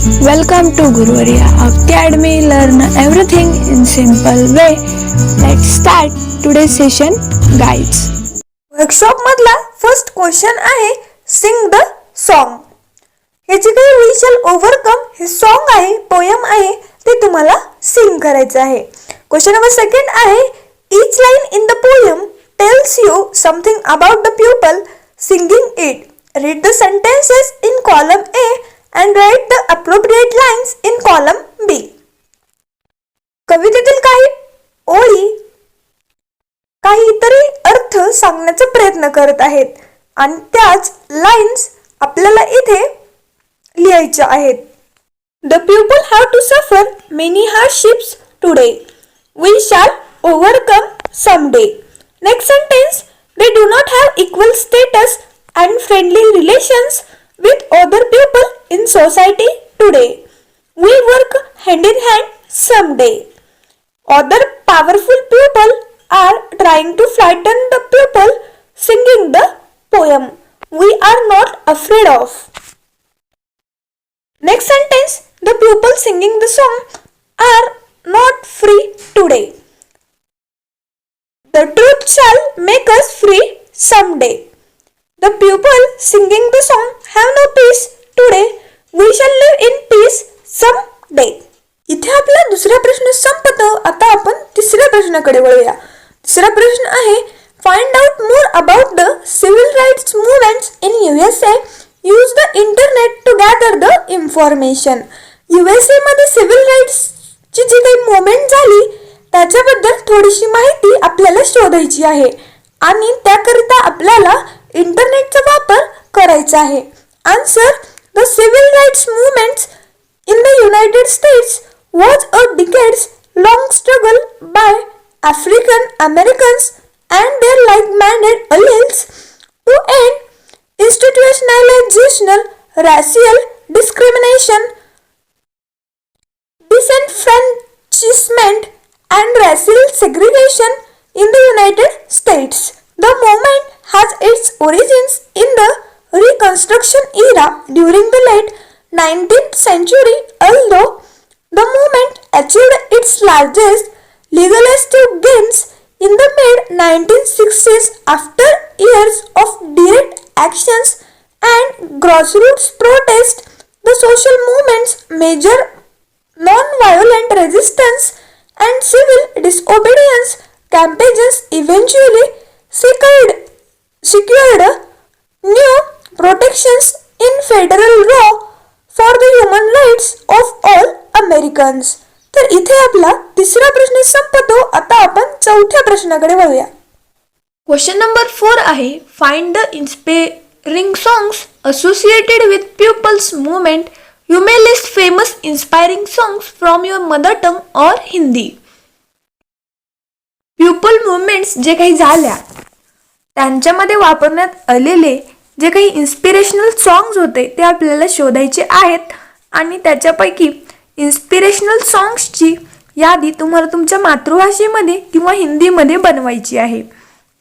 Welcome to Guruvarya Academy. Learn everything in simple way. Let's start today's session. Guides. Workshop मधला first question आहे Singh the song. हे जे काही we shall overcome हे song आहे, poem आहे, ते तुम्हाला सिंग करायचं आहे. क्वेश्चन नंबर सेकंड आहे each line in the poem tells you something about the people singing it. Read the sentences in column A and write the appropriate lines in column B. कवितेतील काही ओळी काहीतरी अर्थ सांगण्याचा प्रयत्न करत आहेत आणि त्याच लाईन्स आपल्याला इथे लिहायच्या आहेत. The people have to suffer many hardships today. We shall overcome someday. Next sentence, they do not have equal status and friendly relations with other people in society today. We work hand in hand someday. Other powerful people are trying to frighten the people singing the poem we are not afraid of. Next sentence, the people singing the song are not free today. The truth shall make us free someday. The people singing the song have no peace today. We shall live in peace someday. इथे आपला दुसरा प्रश्न संपतो. आता आपण तिसऱ्या प्रश्नाकडे वळूया. तिसरा प्रश्न आहे find out more about the civil rights movements in USA. Use the internet to gather the information. USA मध्ये सिव्हिल राईट्सची जी काही मुवमेंट झाली त्याच्याबद्दल थोडीशी माहिती आपल्याला शोधायची आहे आणि त्याकरिता आपल्याला इंटरनेटचा वापर करायचा आहे. Answer, the civil rights movements in the United States was a decades long struggle by African Americans and their like-minded allies to end institutionalization, racial discrimination, disenfranchisement, and racial segregation in the United States. The movement has its origins in the Reconstruction era during the late 19th century, although the movement achieved its largest legalistic gains in the mid-1960s after years of direct actions and grassroots protest. The social movement's major non-violent resistance and civil disobedience campaigns eventually secured new protections in federal law for the human rights of all Americans. तर इथे आपला तिसरा प्रश्न संपतो. आता आपण चौथ्या प्रश्नाकडे वळूया. क्वेश्चन नंबर 4 आहे find the inspiring songs associated with people's movement. You may list famous inspiring songs from your mother tongue और हिंदी. पीपल मुवमेंट्स जे काही झाल्या त्यांच्यामध्ये वापरण्यात आलेले जे काही इन्स्पिरेशनल सॉंग्स होते ते आपल्याला शोधायचे आहेत आणि त्याच्यापैकी इन्स्पिरेशनल सॉंग्सची यादी तुम्हाला तुमच्या मातृभाषेमध्ये किंवा हिंदीमध्ये बनवायची आहे.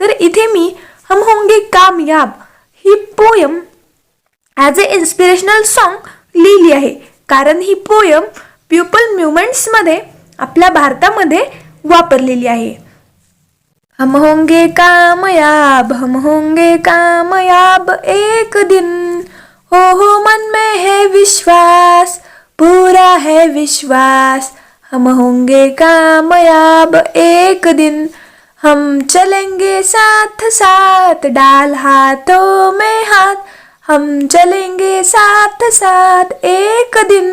तर इथे मी हम होंगे कामयाब ही poem as a inspirational song लिहिली आहे, कारण ही पोयम पीपल मुवमेंट्समध्ये आपल्या भारतामध्ये वापरलेली आहे. हम होंगे कामयाब, हम होंगे कामयाब एक दिन, हो मन में है विश्वास, पूरा है विश्वास, हम होंगे कामयाब एक दिन, हम चलेंगे साथ साथ डाल हाथों में हाथ, हम चलेंगे साथ साथ एक दिन,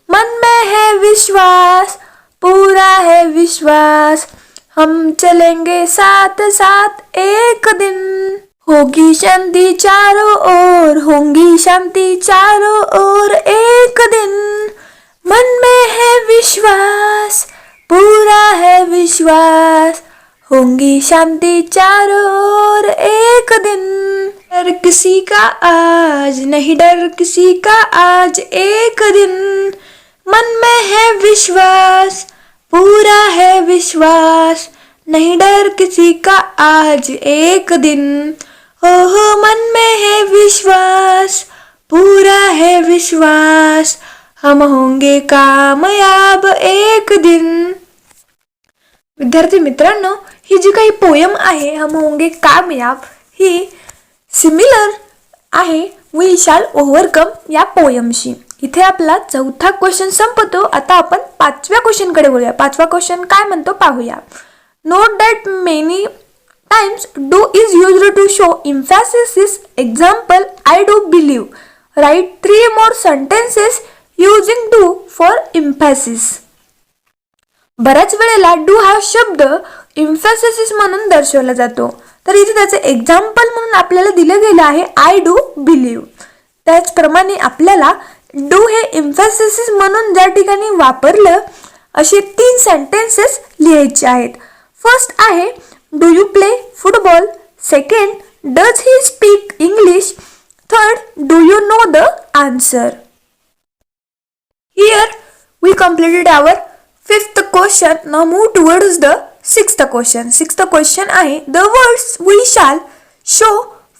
मन में है विश्वास, पूरा है विश्वास, हम चलेंगे साथ साथ एक दिन. होगी शांति चारों ओर, होंगी शांति चारों ओर एक दिन, मन में है विश्वास, पूरा है विश्वास, होंगी शांति चारों ओर एक दिन. डर किसी का आज नहीं, डर किसी का आज एक दिन, मन में है विश्वास, पूरा है विश्वास, नहीं डर किसी का आज एक दिन, हो मन में है विश्वास, पूरा है विश्वास, हम होंगे कामयाब एक दिन. विद्यार्थी मित्रांनो, ही जी काही पोयम आहे हम होंगे कामयाब, ही सिमिलर आहे वी शॅल ओव्हरकम या पोयमशी. इथे आपला चौथा क्वेश्चन संपतो. आता आपण 5व्या क्वेश्चन कडे बोलूया. 5वा क्वेश्चन काय म्हणतो पाहूया. Note that many times do is used to show emphasis. Example, I do believe. Write 3 more sentences using do for emphasis. बऱ्याच वेळेला do हा शब्द emphasis म्हणून दर्शवला जातो. तर इथे त्याचे एक्झाम्पल म्हणून आपल्याला दिलं गेलं आहे I do believe. त्याचप्रमाणे आपल्याला do हे emphasis म्हणून ज्या ठिकाणी वापरलं असे 3 सेंटेन्सेस लिहायचे आहेत. फर्स्ट आहे Do you play football? Second, does he speak English? Third, do you know the answer? Here we completed our 5th question. Now move towards the 6th question. 6th question आहे the words we shall show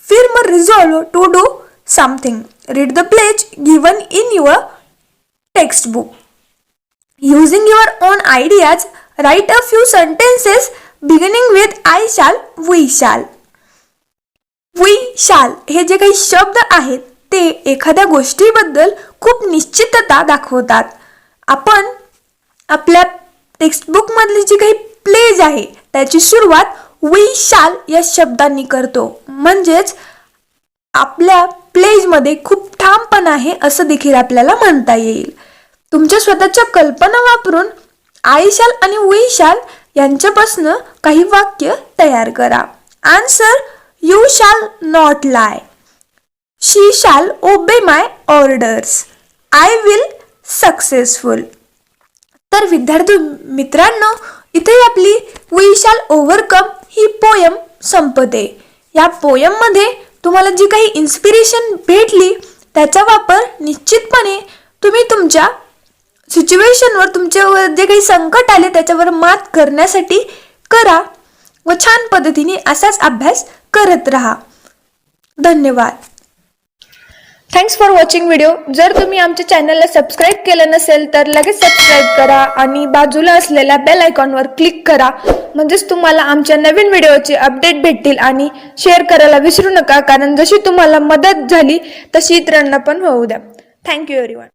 firm resolve to do something. Read the pledge given in your textbook. Using your own ideas, write a few sentences beginning with I shall, we shall. We shall हे जे काही शब्द आहेत ते एखाद्या गोष्टीबद्दल खूप निश्चितता दाखवतात. आपण आपल्या टेक्स्टबुक मधली जी काही प्लेज आहे त्याची सुरुवात we shall या शब्दांनी करतो. म्हणजेच आपल्या प्लेज मध्ये खूप ठामपणा आहे असं देखील आपल्याला म्हणता येईल. तुमच्या स्वतःच्या कल्पना वापरून I shall आणि we shall यांच्यापासून काही वाक्य तयार करा. Answer, you shall not lie. She shall obey my orders. I will successful. तर विद्यार्थी मित्रांनो, इथे आपली वी शॅल ओव्हरकम ही पोयम संपते. या पोयम मध्ये तुम्हाला जी काही इन्स्पिरेशन भेटली त्याचा वापर निश्चितपणे तुम्ही तुमच्या सिच्युएशनवर, तुमच्यावर जे काही संकट आले त्याच्यावर मात करण्यासाठी करा व छान पद्धतीने असाच अभ्यास करत राहा. धन्यवाद. Thanks for watching video. जर तुम्ही आमच्या चॅनलला सबस्क्राईब केलं नसेल तर लगेच सबस्क्राईब करा आणि बाजूला असलेल्या बेल आयकॉनवर क्लिक करा. म्हणजेच तुम्हाला आमच्या नवीन व्हिडिओचे अपडेट भेटतील. आणि शेअर करायला विसरू नका, कारण जशी तुम्हाला मदत झाली तशी इतरांना पण होऊ द्या. Thank you everyone.